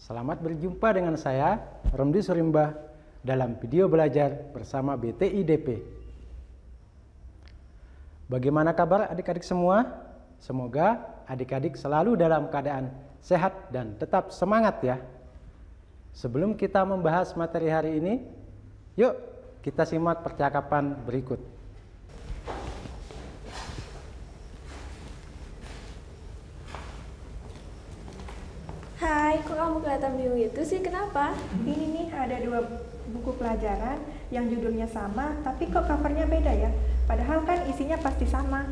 Selamat berjumpa dengan saya, Romdi Surimbah, dalam video belajar bersama BTIDP. Bagaimana kabar adik-adik semua? Semoga adik-adik selalu dalam keadaan sehat dan tetap semangat ya. Sebelum kita membahas materi hari ini, yuk kita simak percakapan berikut. Hai, kok kamu kelihatan bingung itu sih? Kenapa? Ini nih ada 2 buku pelajaran yang judulnya sama, tapi kok covernya beda ya? Padahal kan isinya pasti sama.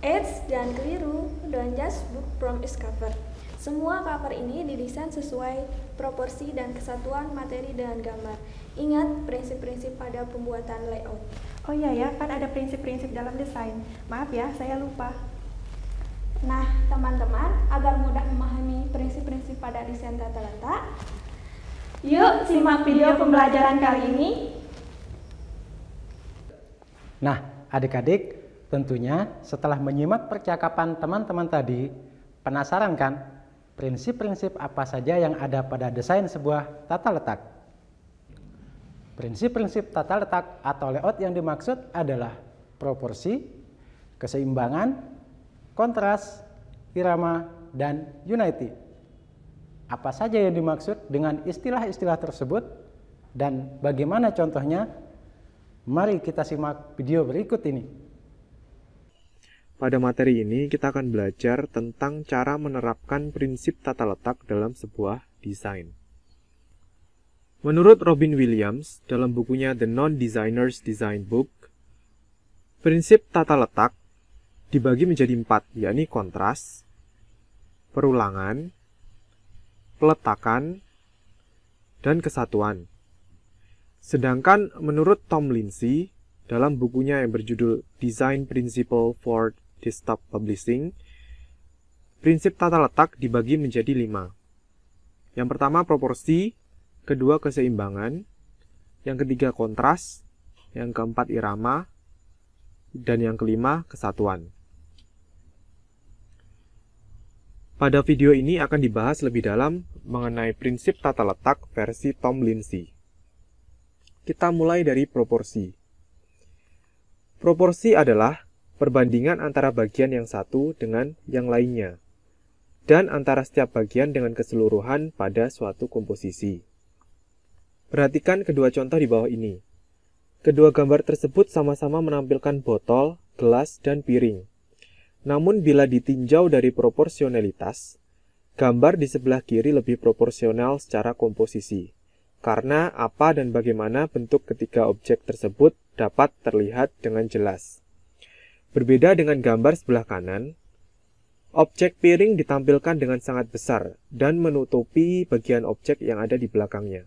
Eits, jangan keliru. Don't just book from its cover. Semua cover ini didesain sesuai proporsi dan kesatuan materi dengan gambar. Ingat prinsip-prinsip pada pembuatan layout. Oh iya ya, kan ada prinsip-prinsip dalam desain. Maaf ya, saya lupa. Nah, teman-teman, agar mudah memahami prinsip-prinsip pada desain tata letak, yuk simak video pembelajaran kali ini. Nah, adik-adik, tentunya setelah menyimak percakapan teman-teman tadi, penasaran kan prinsip-prinsip apa saja yang ada pada desain sebuah tata letak? Prinsip-prinsip tata letak atau layout yang dimaksud adalah proporsi, keseimbangan, kontras, irama, dan unity. Apa saja yang dimaksud dengan istilah-istilah tersebut dan bagaimana contohnya? Mari kita simak video berikut ini. Pada materi ini kita akan belajar tentang cara menerapkan prinsip tata letak dalam sebuah desain. Menurut Robin Williams dalam bukunya The Non-Designer's Design Book, prinsip tata letak dibagi menjadi 4, yakni kontras, perulangan, peletakan, dan kesatuan. Sedangkan menurut Tom Lindsay dalam bukunya yang berjudul Design Principle for Desktop Publishing, prinsip tata letak dibagi menjadi 5. Yang pertama proporsi, kedua keseimbangan, yang ketiga kontras, yang keempat irama, dan yang kelima kesatuan. Pada video ini akan dibahas lebih dalam mengenai prinsip tata letak versi Tom Lindsay. Kita mulai dari proporsi. Proporsi adalah perbandingan antara bagian yang satu dengan yang lainnya, dan antara setiap bagian dengan keseluruhan pada suatu komposisi. Perhatikan kedua contoh di bawah ini. Kedua gambar tersebut sama-sama menampilkan botol, gelas, dan piring. Namun bila ditinjau dari proporsionalitas, gambar di sebelah kiri lebih proporsional secara komposisi, karena apa dan bagaimana bentuk ketiga objek tersebut dapat terlihat dengan jelas. Berbeda dengan gambar sebelah kanan, objek piring ditampilkan dengan sangat besar dan menutupi bagian objek yang ada di belakangnya,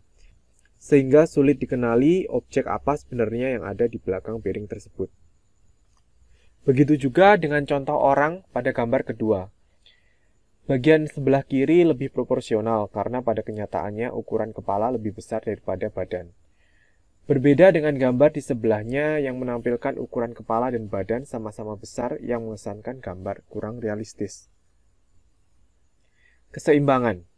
sehingga sulit dikenali objek apa sebenarnya yang ada di belakang piring tersebut. Begitu juga dengan contoh orang pada gambar kedua. Bagian sebelah kiri lebih proporsional karena pada kenyataannya ukuran kepala lebih besar daripada badan. Berbeda dengan gambar di sebelahnya yang menampilkan ukuran kepala dan badan sama-sama besar yang mengesankan gambar kurang realistis. Keseimbangan.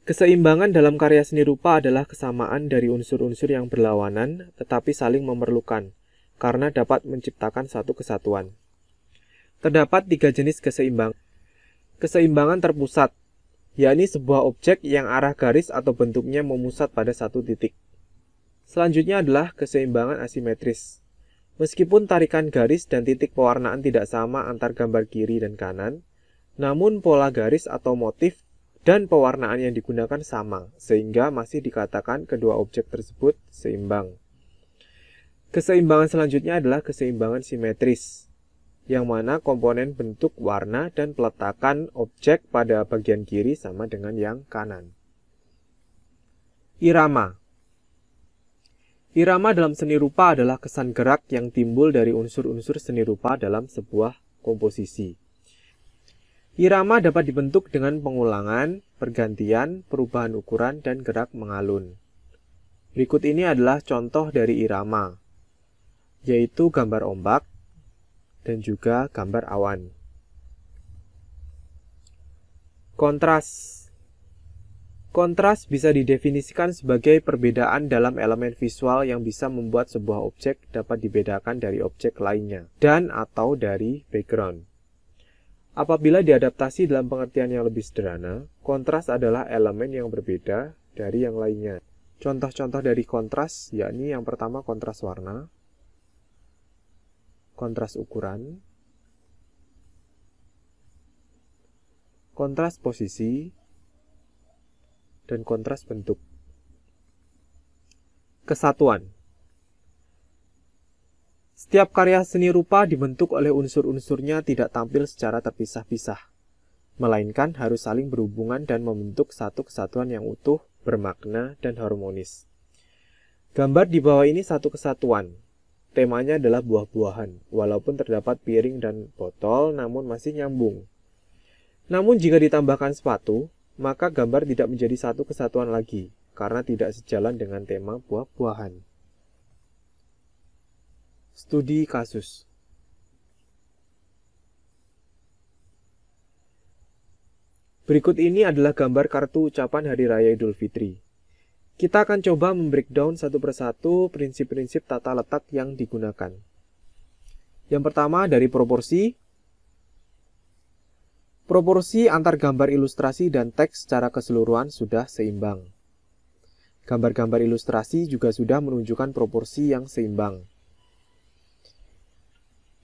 Keseimbangan dalam karya seni rupa adalah kesamaan dari unsur-unsur yang berlawanan tetapi saling memerlukan, karena dapat menciptakan satu kesatuan. Terdapat 3 jenis keseimbangan. Keseimbangan terpusat, yakni sebuah objek yang arah garis atau bentuknya memusat pada satu titik. Selanjutnya adalah keseimbangan asimetris. Meskipun tarikan garis dan titik pewarnaan tidak sama antar gambar kiri dan kanan, namun pola garis atau motif dan pewarnaan yang digunakan sama, sehingga masih dikatakan kedua objek tersebut seimbang. Keseimbangan selanjutnya adalah keseimbangan simetris, yang mana komponen bentuk, warna, dan peletakan objek pada bagian kiri sama dengan yang kanan. Irama. Irama dalam seni rupa adalah kesan gerak yang timbul dari unsur-unsur seni rupa dalam sebuah komposisi. Irama dapat dibentuk dengan pengulangan, pergantian, perubahan ukuran, dan gerak mengalun. Berikut ini adalah contoh dari irama, yaitu gambar ombak dan juga gambar awan. Kontras. Kontras bisa didefinisikan sebagai perbedaan dalam elemen visual yang bisa membuat sebuah objek dapat dibedakan dari objek lainnya dan atau dari background. Apabila diadaptasi dalam pengertian yang lebih sederhana, kontras adalah elemen yang berbeda dari yang lainnya. Contoh-contoh dari kontras yakni yang pertama kontras warna, kontras ukuran, kontras posisi, dan kontras bentuk. Kesatuan. Setiap karya seni rupa dibentuk oleh unsur-unsurnya tidak tampil secara terpisah-pisah, melainkan harus saling berhubungan dan membentuk satu kesatuan yang utuh, bermakna, dan harmonis. Gambar di bawah ini satu kesatuan. Temanya adalah buah-buahan, walaupun terdapat piring dan botol, namun masih nyambung. Namun jika ditambahkan sepatu, maka gambar tidak menjadi satu kesatuan lagi, karena tidak sejalan dengan tema buah-buahan. Studi kasus. Berikut ini adalah gambar kartu ucapan Hari Raya Idul Fitri. Kita akan coba membreakdown satu persatu prinsip-prinsip tata letak yang digunakan. Yang pertama dari proporsi. Proporsi antar gambar ilustrasi dan teks secara keseluruhan sudah seimbang. Gambar-gambar ilustrasi juga sudah menunjukkan proporsi yang seimbang.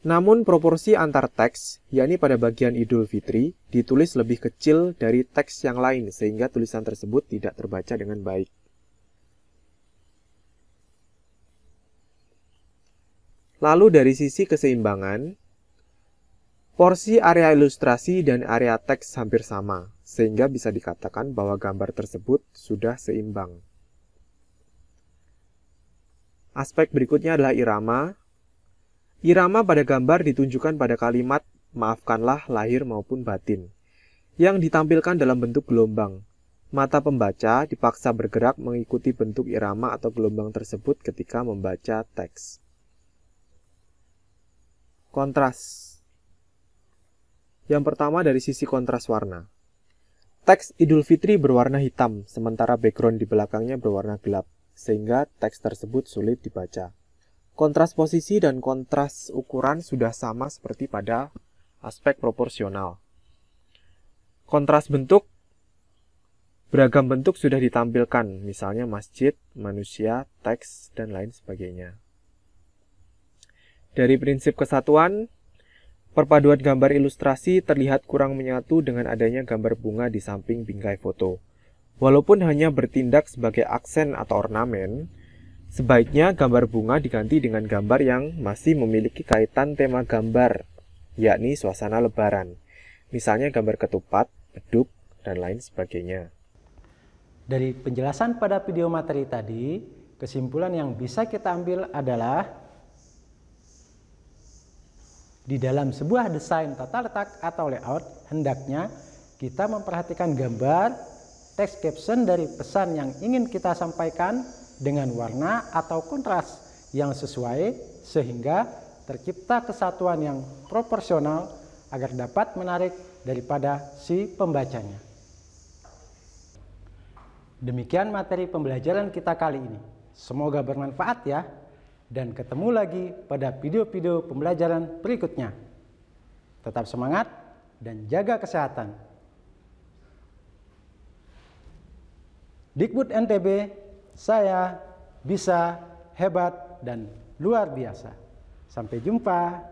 Namun proporsi antar teks, yakni pada bagian Idul Fitri, ditulis lebih kecil dari teks yang lain sehingga tulisan tersebut tidak terbaca dengan baik. Lalu dari sisi keseimbangan, porsi area ilustrasi dan area teks hampir sama, sehingga bisa dikatakan bahwa gambar tersebut sudah seimbang. Aspek berikutnya adalah irama. Irama pada gambar ditunjukkan pada kalimat maafkanlah lahir maupun batin, yang ditampilkan dalam bentuk gelombang. Mata pembaca dipaksa bergerak mengikuti bentuk irama atau gelombang tersebut ketika membaca teks. Kontras. Yang pertama dari sisi kontras warna. Teks Idul Fitri berwarna hitam, sementara background di belakangnya berwarna gelap, sehingga teks tersebut sulit dibaca. Kontras posisi dan kontras ukuran sudah sama seperti pada aspek proporsional. Kontras bentuk, beragam bentuk sudah ditampilkan, misalnya masjid, manusia, teks, dan lain sebagainya. Dari prinsip kesatuan, perpaduan gambar ilustrasi terlihat kurang menyatu dengan adanya gambar bunga di samping bingkai foto. Walaupun hanya bertindak sebagai aksen atau ornamen, sebaiknya gambar bunga diganti dengan gambar yang masih memiliki kaitan tema gambar, yakni suasana lebaran. Misalnya gambar ketupat, beduk, dan lain sebagainya. Dari penjelasan pada video materi tadi, kesimpulan yang bisa kita ambil adalah di dalam sebuah desain tata letak atau layout, hendaknya kita memperhatikan gambar, teks caption dari pesan yang ingin kita sampaikan dengan warna atau kontras yang sesuai sehingga tercipta kesatuan yang proporsional agar dapat menarik daripada si pembacanya. Demikian materi pembelajaran kita kali ini. Semoga bermanfaat ya. Dan ketemu lagi pada video-video pembelajaran berikutnya. Tetap semangat dan jaga kesehatan. Dikbud NTB, saya bisa, hebat, dan luar biasa. Sampai jumpa.